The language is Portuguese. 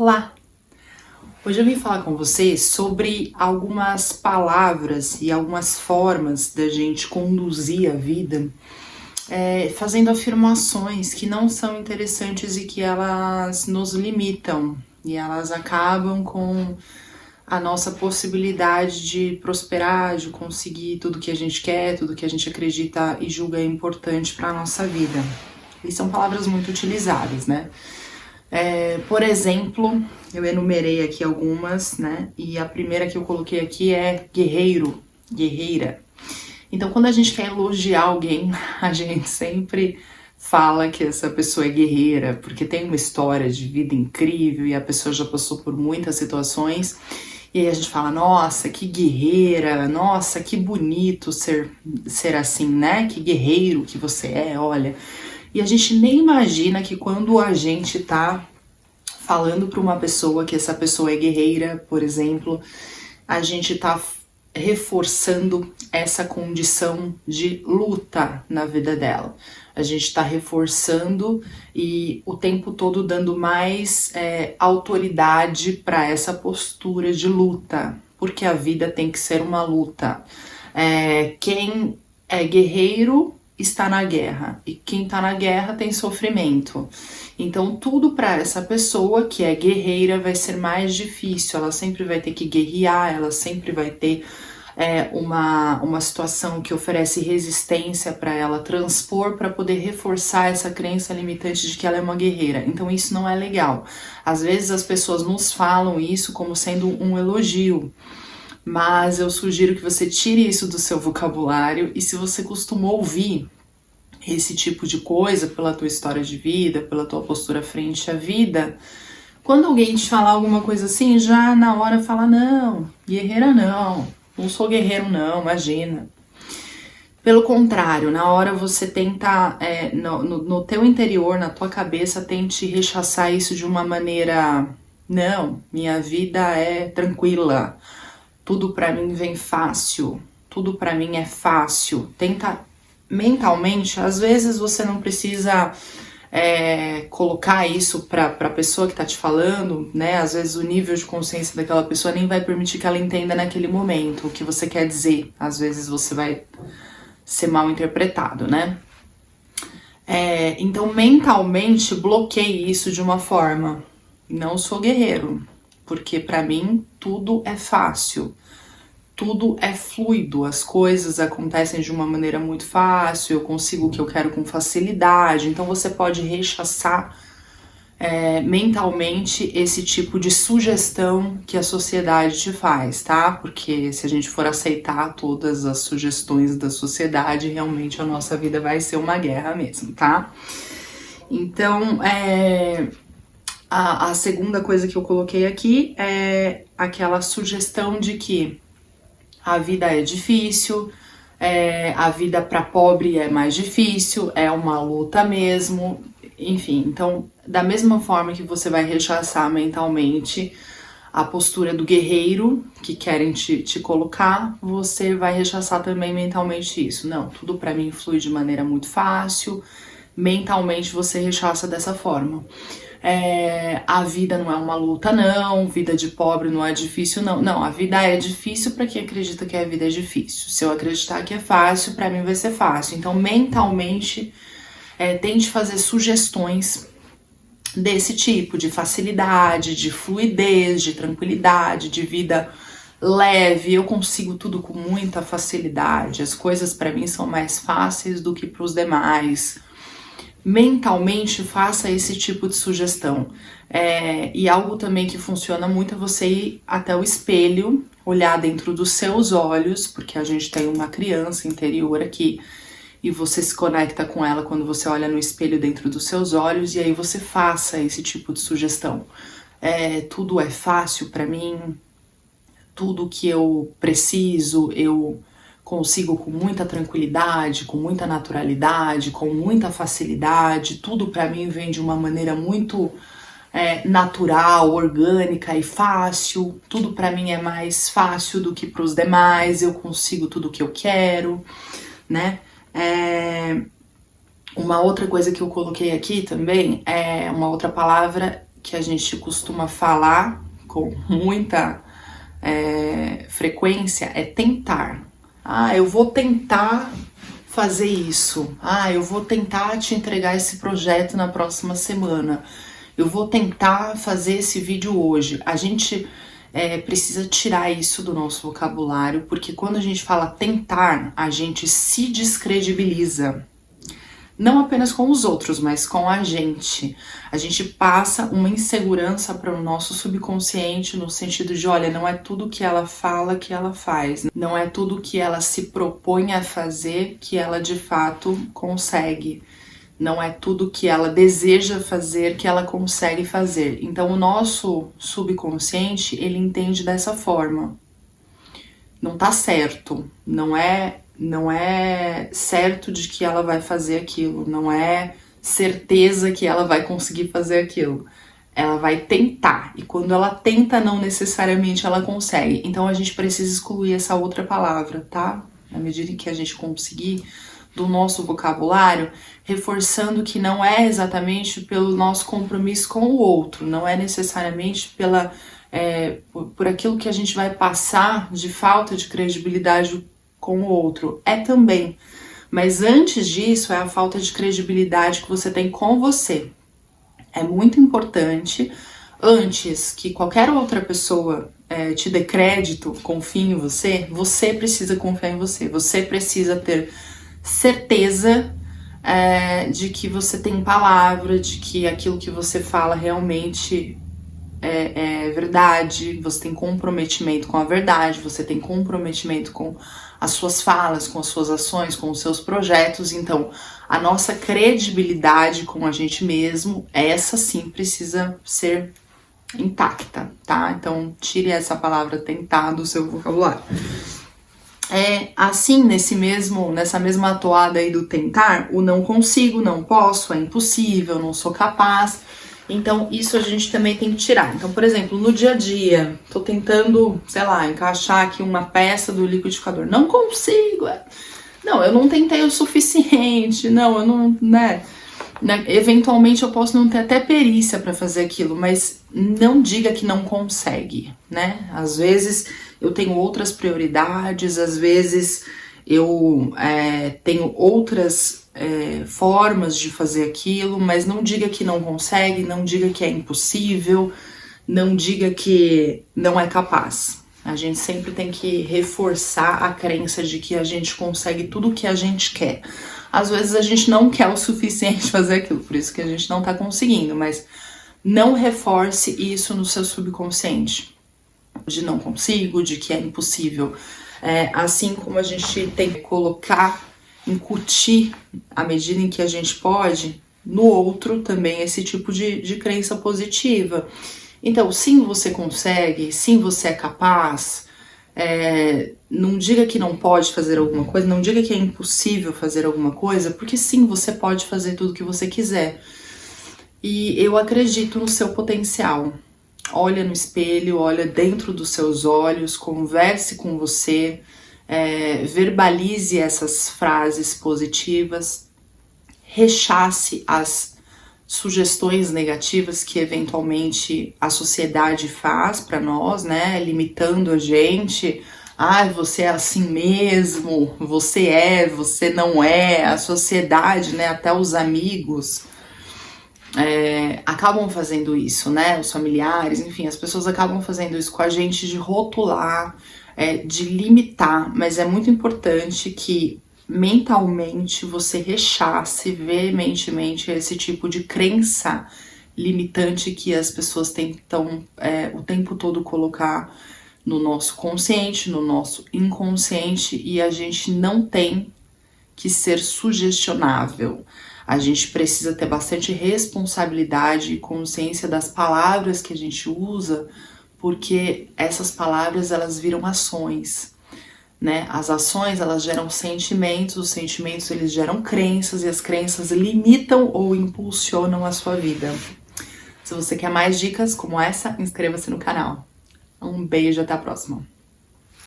Olá! Hoje eu vim falar com vocês sobre algumas palavras e algumas formas da gente conduzir a vida, fazendo afirmações que não são interessantes e que elas nos limitam e elas acabam com a nossa possibilidade de prosperar, de conseguir tudo que a gente quer, tudo que a gente acredita e julga importante para a nossa vida. E são palavras muito utilizadas, né? Por exemplo, eu enumerei aqui algumas, né? E a primeira que eu coloquei aqui é guerreiro, guerreira. Então, quando a gente quer elogiar alguém, a gente sempre fala que essa pessoa é guerreira, porque tem uma história de vida incrível e a pessoa já passou por muitas situações. E aí a gente fala, nossa, que guerreira, nossa, que bonito ser assim, né? Que guerreiro que você é, olha. E a gente nem imagina que quando a gente tá falando para uma pessoa que essa pessoa é guerreira, por exemplo, a gente tá reforçando essa condição de luta na vida dela. A gente tá reforçando e o tempo todo dando mais autoridade para essa postura de luta, porque a vida tem que ser uma luta. Quem é guerreiro está na guerra, e quem está na guerra tem sofrimento. Então tudo para essa pessoa que é guerreira vai ser mais difícil, ela sempre vai ter que guerrear, ela sempre vai ter uma situação que oferece resistência para ela transpor, para poder reforçar essa crença limitante de que ela é uma guerreira. Então isso não é legal. Às vezes as pessoas nos falam isso como sendo um elogio, mas eu sugiro que você tire isso do seu vocabulário e se você costuma ouvir esse tipo de coisa pela tua história de vida, pela tua postura frente à vida, quando alguém te falar alguma coisa assim, já na hora fala, não, guerreira não sou guerreiro não, imagina. Pelo contrário, na hora você tenta, no teu interior, na tua cabeça, tente rechaçar isso de uma maneira, não, minha vida é tranquila, tudo pra mim vem fácil, tudo pra mim é fácil. Tenta mentalmente, às vezes você não precisa colocar isso pra pessoa que tá te falando, né? Às vezes o nível de consciência daquela pessoa nem vai permitir que ela entenda naquele momento o que você quer dizer. Às vezes você vai ser mal interpretado, né? Então mentalmente bloqueie isso de uma forma. Não sou guerreiro, porque pra mim tudo é fácil. Tudo é fluido, as coisas acontecem de uma maneira muito fácil, eu consigo o que eu quero com facilidade, então você pode rechaçar mentalmente esse tipo de sugestão que a sociedade te faz, tá? Porque se a gente for aceitar todas as sugestões da sociedade, realmente a nossa vida vai ser uma guerra mesmo, tá? Então, a segunda coisa que eu coloquei aqui é aquela sugestão de que a vida é difícil, a vida para pobre é mais difícil, é uma luta mesmo, enfim. Então, da mesma forma que você vai rechaçar mentalmente a postura do guerreiro que querem te colocar, você vai rechaçar também mentalmente isso. Não, tudo para mim flui de maneira muito fácil, mentalmente você rechaça dessa forma. A vida não é uma luta não, vida de pobre não é difícil não, a vida é difícil para quem acredita que a vida é difícil. Se eu acreditar que é fácil, para mim vai ser fácil. Então mentalmente tente fazer sugestões desse tipo, de facilidade, de fluidez, de tranquilidade, de vida leve. Eu consigo tudo com muita facilidade, as coisas para mim são mais fáceis do que para os demais. Mentalmente faça esse tipo de sugestão. E algo também que funciona muito é você ir até o espelho, olhar dentro dos seus olhos, porque a gente tem uma criança interior aqui e você se conecta com ela quando você olha no espelho dentro dos seus olhos, e aí você faça esse tipo de sugestão. Tudo é fácil para mim, tudo que eu preciso eu consigo com muita tranquilidade, com muita naturalidade, com muita facilidade, tudo para mim vem de uma maneira muito natural, orgânica e fácil, tudo para mim é mais fácil do que para os demais, eu consigo tudo que eu quero, né? Uma outra coisa que eu coloquei aqui também é uma outra palavra que a gente costuma falar com muita frequência é tentar. Ah, eu vou tentar fazer isso. Ah, eu vou tentar te entregar esse projeto na próxima semana. Eu vou tentar fazer esse vídeo hoje. A gente precisa tirar isso do nosso vocabulário, porque quando a gente fala tentar, a gente se descredibiliza. Não apenas com os outros, mas com a gente. A gente passa uma insegurança para o nosso subconsciente no sentido de, olha, não é tudo que ela fala que ela faz. Não é tudo que ela se propõe a fazer que ela de fato consegue. Não é tudo que ela deseja fazer que ela consegue fazer. Então o nosso subconsciente, ele entende dessa forma. Não tá certo, não é certo de que ela vai fazer aquilo, não é certeza que ela vai conseguir fazer aquilo. Ela vai tentar, e quando ela tenta, não necessariamente ela consegue. Então a gente precisa excluir essa outra palavra, tá? Na medida em que a gente conseguir, do nosso vocabulário, reforçando que não é exatamente pelo nosso compromisso com o outro, não é necessariamente por aquilo que a gente vai passar de falta de credibilidade com o outro, é também. Mas antes disso, é a falta de credibilidade que você tem com você. É muito importante, antes que qualquer outra pessoa te dê crédito, confie em você, você precisa confiar em você. Você precisa ter certeza de que você tem palavra, de que aquilo que você fala realmente é verdade, você tem comprometimento com a verdade, você tem comprometimento com as suas falas, com as suas ações, com os seus projetos. Então, a nossa credibilidade com a gente mesmo, essa sim precisa ser intacta, tá? Então, tire essa palavra tentar do seu vocabulário. Assim, nessa mesma atoada aí do tentar, o não consigo, não posso, é impossível, não sou capaz. Então, isso a gente também tem que tirar. Então, por exemplo, no dia a dia, tô tentando, sei lá, encaixar aqui uma peça do liquidificador. Não consigo. Não, eu não tentei o suficiente. Não, eu não, né? Eventualmente eu posso não ter até perícia para fazer aquilo, mas não diga que não consegue, né? Às vezes eu tenho outras prioridades, às vezes eu tenho outras formas de fazer aquilo, mas não diga que não consegue, não diga que é impossível, não diga que não é capaz. A gente sempre tem que reforçar a crença de que a gente consegue tudo o que a gente quer. Às vezes a gente não quer o suficiente fazer aquilo, por isso que a gente não tá conseguindo, mas não reforce isso no seu subconsciente, de não consigo, de que é impossível. Assim como a gente tem que colocar, incutir, à medida em que a gente pode, no outro também esse tipo de crença positiva. Então, sim, você consegue, sim, você é capaz. Não diga que não pode fazer alguma coisa, não diga que é impossível fazer alguma coisa, porque sim, você pode fazer tudo que você quiser. E eu acredito no seu potencial. Olha no espelho, olha dentro dos seus olhos, converse com você, verbalize essas frases positivas, rechace as sugestões negativas que eventualmente a sociedade faz para nós, né, limitando a gente. Você é assim mesmo, você não é, a sociedade, né, até os amigos acabam fazendo isso, né, os familiares, enfim, as pessoas acabam fazendo isso com a gente, de rotular, de limitar, mas é muito importante que mentalmente você rechace veementemente esse tipo de crença limitante que as pessoas tentam o tempo todo colocar no nosso consciente, no nosso inconsciente, e a gente não tem que ser sugestionável. A gente precisa ter bastante responsabilidade e consciência das palavras que a gente usa, porque essas palavras elas viram ações. Né? As ações elas geram sentimentos, os sentimentos eles geram crenças e as crenças limitam ou impulsionam a sua vida. Se você quer mais dicas como essa, inscreva-se no canal. Um beijo, até a próxima.